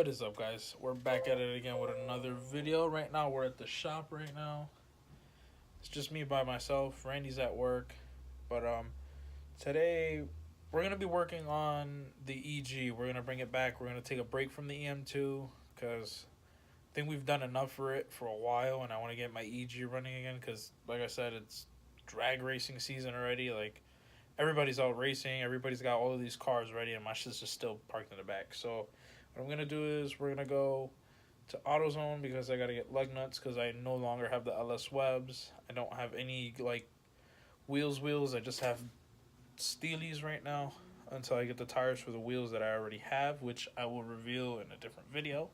What is up, guys? We're back at it again with another video. Right now we're at the shop right now. It's just me by myself. Randy's at work. But today we're gonna be working on the EG. We're gonna bring it back. We're gonna take a break from the EM2 because I think we've done enough for it for a while, and I want to get my EG running again because, like I said, it's drag racing season already. Like, everybody's out racing, everybody's got all of these cars ready, and my shit's just still parked in the back. So what I'm gonna do is we're gonna go to AutoZone because I gotta get lug nuts because I no longer have the LS webs. I don't have any like wheels. I just have steelies right now until I get the tires for the wheels that I already have, which I will reveal in a different video.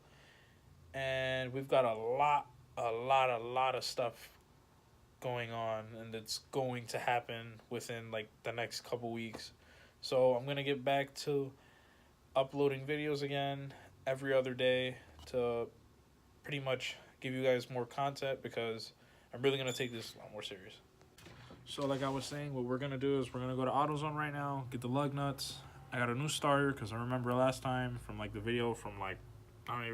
And we've got a lot of stuff going on, and it's going to happen within like the next couple weeks. So I'm gonna get back to uploading videos again every other day to pretty much give you guys more content because I'm really gonna take this a lot more serious. So like I was saying, what we're gonna do is we're gonna go to AutoZone right now, get the lug nuts. I got a new starter because I remember last time from like the video from like I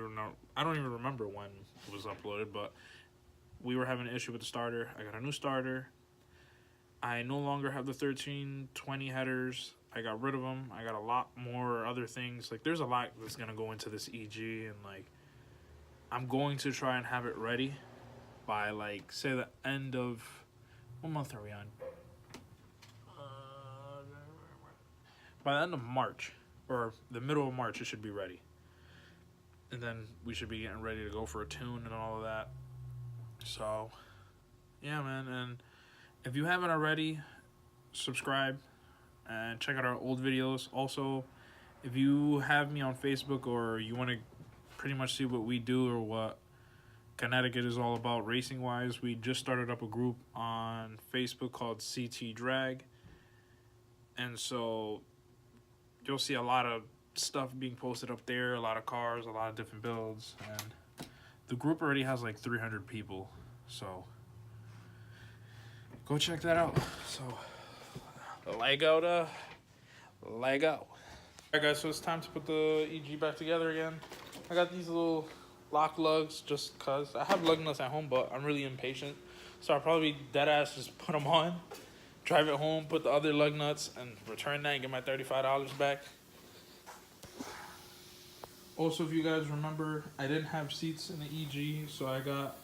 don't even remember when it was uploaded, but we were having an issue with the starter. I got a new starter. I no longer have the 1320 headers. I got rid of them. I got a lot more other things. Like, there's a lot that's going to go into this EG, and, like, I'm going to try and have it ready by, like, say the end of... What month are we on? By the end of March, or the middle of March, it should be ready. And then we should be getting ready to go for a tune and all of that. So, yeah, man. And if you haven't already, subscribe and check out our old videos. Also, if you have me on Facebook or you want to pretty much see what we do or what Connecticut is all about racing-wise, we just started up a group on Facebook called CT Drag. And so you'll see a lot of stuff being posted up there, a lot of cars, a lot of different builds, and the group already has like 300 people, so go check that out. So Lego. Alright guys, so it's time to put the EG back together again. I got these little lock lugs just cause I have lug nuts at home, but I'm really impatient, so I'll probably deadass just put them on, drive it home, put the other lug nuts, and return that and get my $35 back. Also, if you guys remember, I didn't have seats in the EG, so I got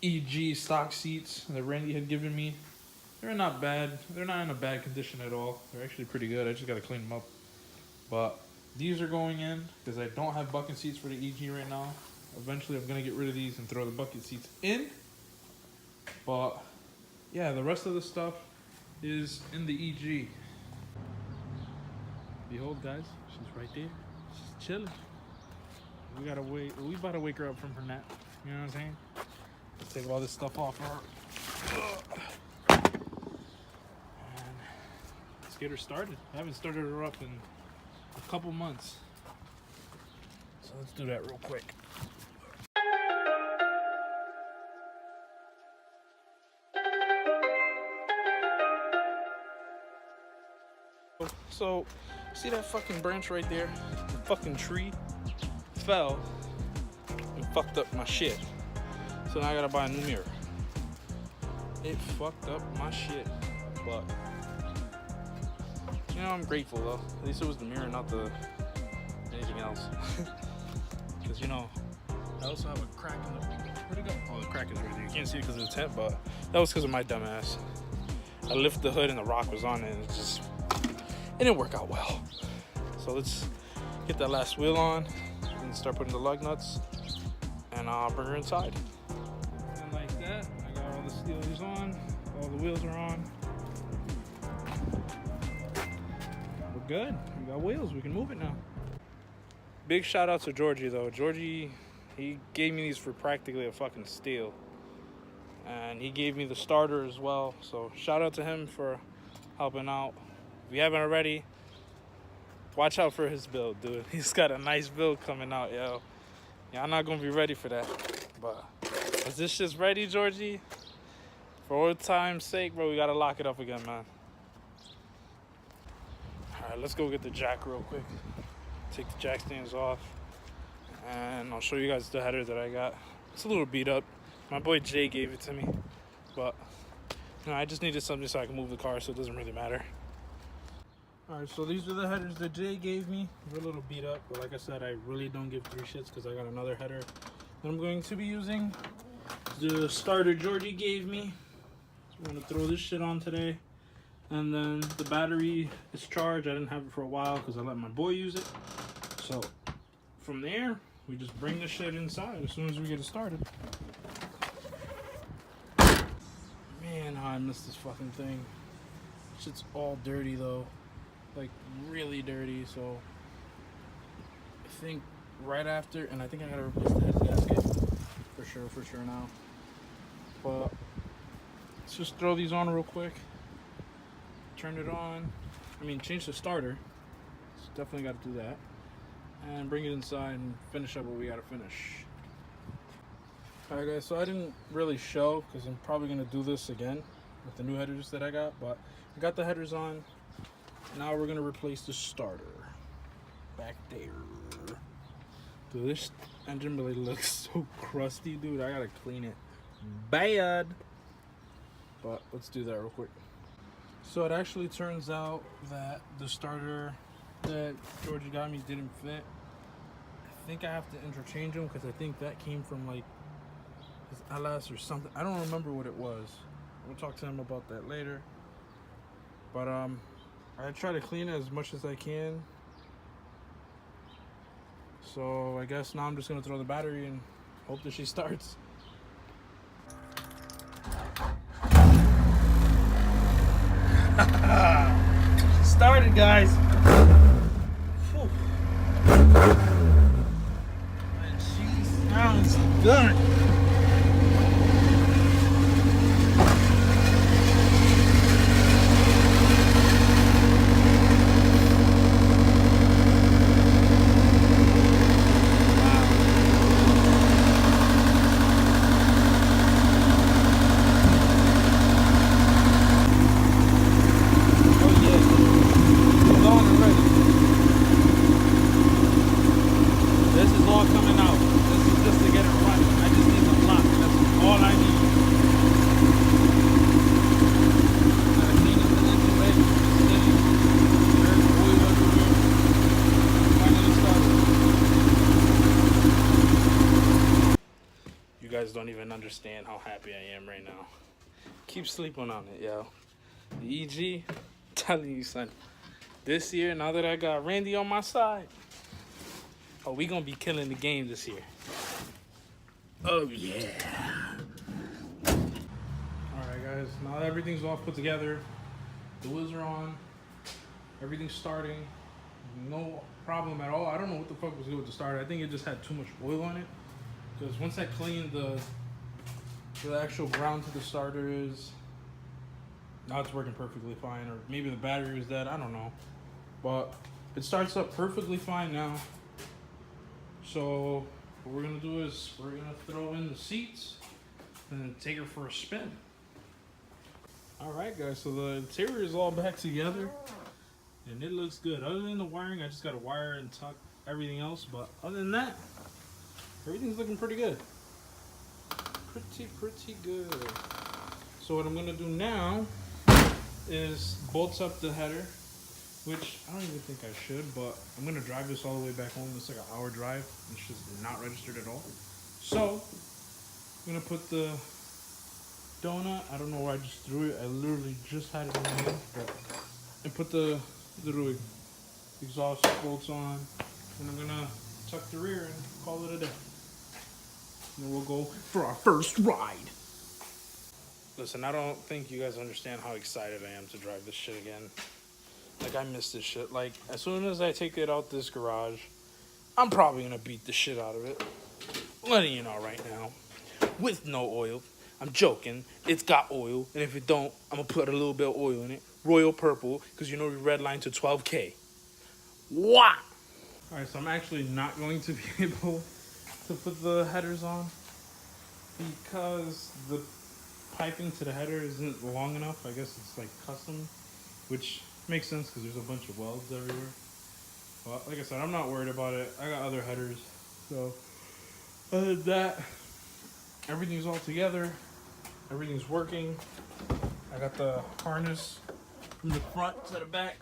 EG stock seats that Randy had given me. They're not bad. They're not in a bad condition at all. They're actually pretty good. I just got to clean them up. But these are going in because I don't have bucket seats for the EG right now. Eventually, I'm going to get rid of these and throw the bucket seats in. But, yeah, the rest of the stuff is in the EG. Behold, guys, she's right there. She's chilling. We gotta wait. We about to wake her up from her nap. You know what I'm saying? Let's take all this stuff off her. And let's get her started. I haven't started her up in a couple months. So let's do that real quick. So, see that fucking branch right there? The fucking tree fell and fucked up my shit. So now I gotta buy a new mirror. It fucked up my shit. But, you know, I'm grateful though. At least it was the mirror, not the anything else. Because, you know, I also have a crack in the... Where'd it go? Oh, the crack is right there. You can't see it because of the tent, but that was because of my dumb ass. I lifted the hood and the rock was on it, and it didn't work out well. So let's get that last wheel on and start putting the lug nuts, and I'll bring her inside. And like that, I got all the steelies on, all the wheels are on. We're good. We got wheels, we can move it now. Big shout out to Georgie though. Georgie, he gave me these for practically a fucking steal. And he gave me the starter as well. So shout out to him for helping out. If you haven't already, watch out for his build, dude. He's got a nice build coming out, yo. Yeah, I'm not gonna be ready for that. But is this shit's ready, Georgie? For old time's sake, bro, we gotta lock it up again, man. Alright, let's go get the jack real quick. Take the jack stands off. and I'll show you guys the header that I got. It's a little beat up. My boy Jay gave it to me, but you know, I just needed something so I can move the car, so it doesn't really matter. Alright, so these are the headers that Jay gave me. They're a little beat up, but like I said, I really don't give three shits because I got another header that I'm going to be using. The starter Georgie gave me. So I'm gonna throw this shit on today. And then the battery is charged. I didn't have it for a while because I let my boy use it. So from there, we just bring the shit inside as soon as we get it started. Man, how I miss this fucking thing. Shit's all dirty though. Like really dirty, so I think right after, and I think I gotta replace the head gasket for sure now. But let's just throw these on real quick. Turn it on. I mean, change the starter. So definitely got to do that. And bring it inside and finish up what we got to finish. Alright guys, so I didn't really show because I'm probably going to do this again with the new headers that I got. But I got the headers on. Now we're going to replace the starter. Back there. Dude, this engine really looks so crusty, dude. I got to clean it bad. But let's do that real quick. So it actually turns out that the starter that Georgie got me didn't fit. I think I have to interchange them because I think that came from like his LS or something. I don't remember what it was. We'll talk to him about that later. But I try to clean it as much as I can. So I guess now I'm just gonna throw the battery and hope that she starts. Started, guys. Whew. And she sounds good. You guys don't even understand how happy I am right now. Keep sleeping on it, yo. The EG, I'm telling you, son. This year, now that I got Randy on my side, oh, we gonna be killing the game this year. Oh, yeah. Alright, guys. Now that everything's all put together, the wheels are on, everything's starting. No problem at all. I don't know what the fuck was good with the starter. I think it just had too much oil on it. Because once I cleaned the actual ground to the starter is, now it's working perfectly fine. Or maybe the battery was dead, I don't know. But it starts up perfectly fine now. So what we're gonna do is we're gonna throw in the seats and then take her for a spin. Alright guys, so the interior is all back together and it looks good. Other than the wiring, I just gotta wire and tuck everything else, but other than that, everything's looking pretty good. Pretty good. So what I'm gonna do now is bolt up the header, which I don't even think I should, but I'm gonna drive this all the way back home. It's like an hour drive. It's just not registered at all. So I'm gonna put the donut, I don't know where I just threw it. I literally just had it in my hand. And put the little exhaust bolts on. And I'm gonna tuck the rear and call it a day. And we'll go for our first ride. Listen, I don't think you guys understand how excited I am to drive this shit again. Like, I miss this shit. Like, as soon as I take it out this garage, I'm probably gonna beat the shit out of it. I'm letting you know right now. With no oil. I'm joking. It's got oil. And if it don't, I'm gonna put a little bit of oil in it. Royal purple, because you know we redlined to 12K. Wow! Alright, so I'm actually not going to be able to put the headers on because the piping to the header isn't long enough. I guess it's like custom, which makes sense because there's a bunch of welds everywhere. But like I said, I'm not worried about it. I got other headers So other than that, everything's all together. Everything's working. I got the harness from the front to the back,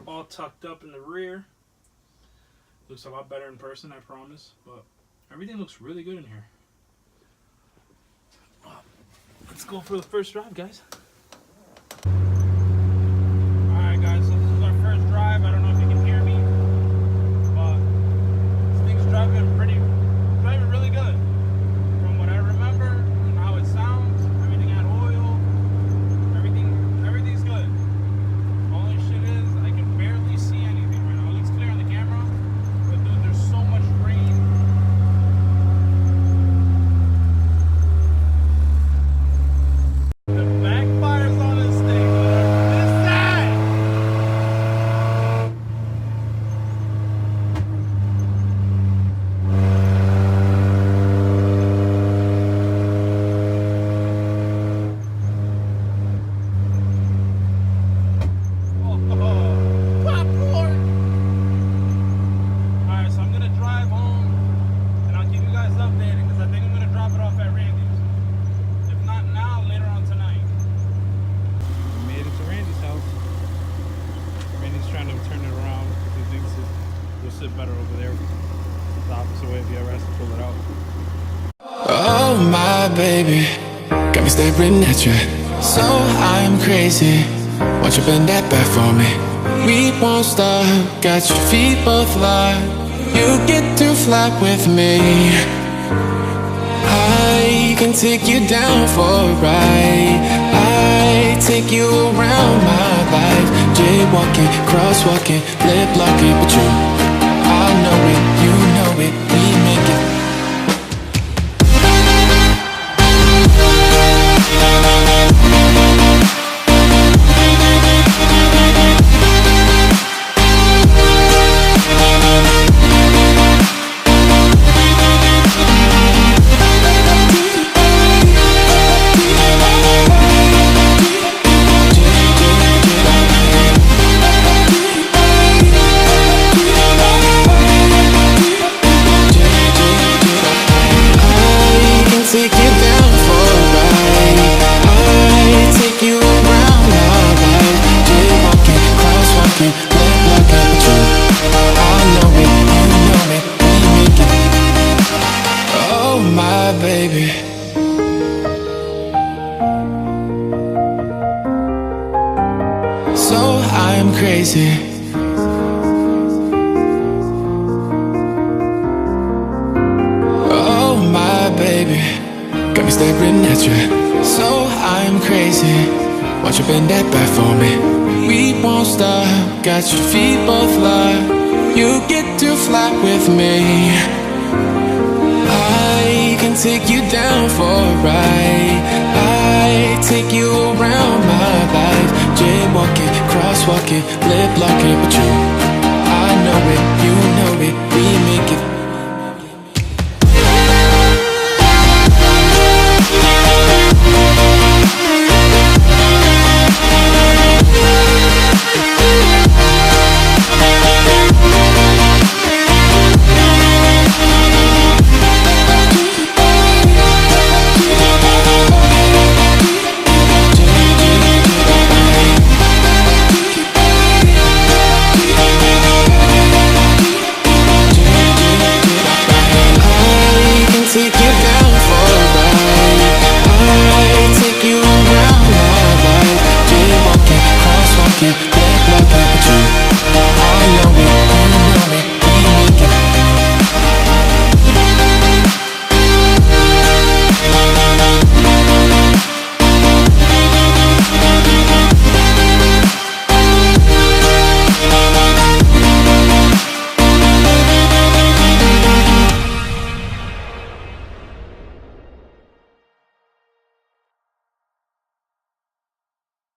all tucked up in the rear. Looks a lot better in person, I promise. But everything looks really good in here. Let's go for the first drive, guys. Alright guys, so this is our first drive. I don't know if you can hear me, but this thing's driving really good. From what I remember and how it sounds, everything had oil, everything's good. Only shit is I can barely see anything right now. It looks clear on the camera, but dude, there's so much rain. The backfires on this thing are this side. Alright, so I'm gonna drive home and I'll keep you guys updated because I think I'm gonna drop it off at Randy's. If not now, later on tonight. We made it to Randy's house. Randy's trying to turn it around because he thinks it'll sit better over there. The opposite way if he ever has to pull it out. Oh my baby, got me staring at you. So I'm crazy. Won't you bend that back for me? We won't stop. Got your feet both locked. You get to fly with me. I can take you down for a ride. I take you around my life. Jaywalking, crosswalking, lip locking, but you, I know it, you know it, we make it. Take you down for a ride. I take you around my life. Jaywalking, crosswalking, lip locking, but you, I know it, you know it, we make it. Oh my baby. So I'm crazy. Oh my baby, got me staring at you. So I'm crazy. Won't you bend that back for me? We won't stop. Got your feet both locked. You get to fly with me. I can take you down for a ride. I take you around my life. Jaywalking, crosswalking, lip locking, but you, I know it, you know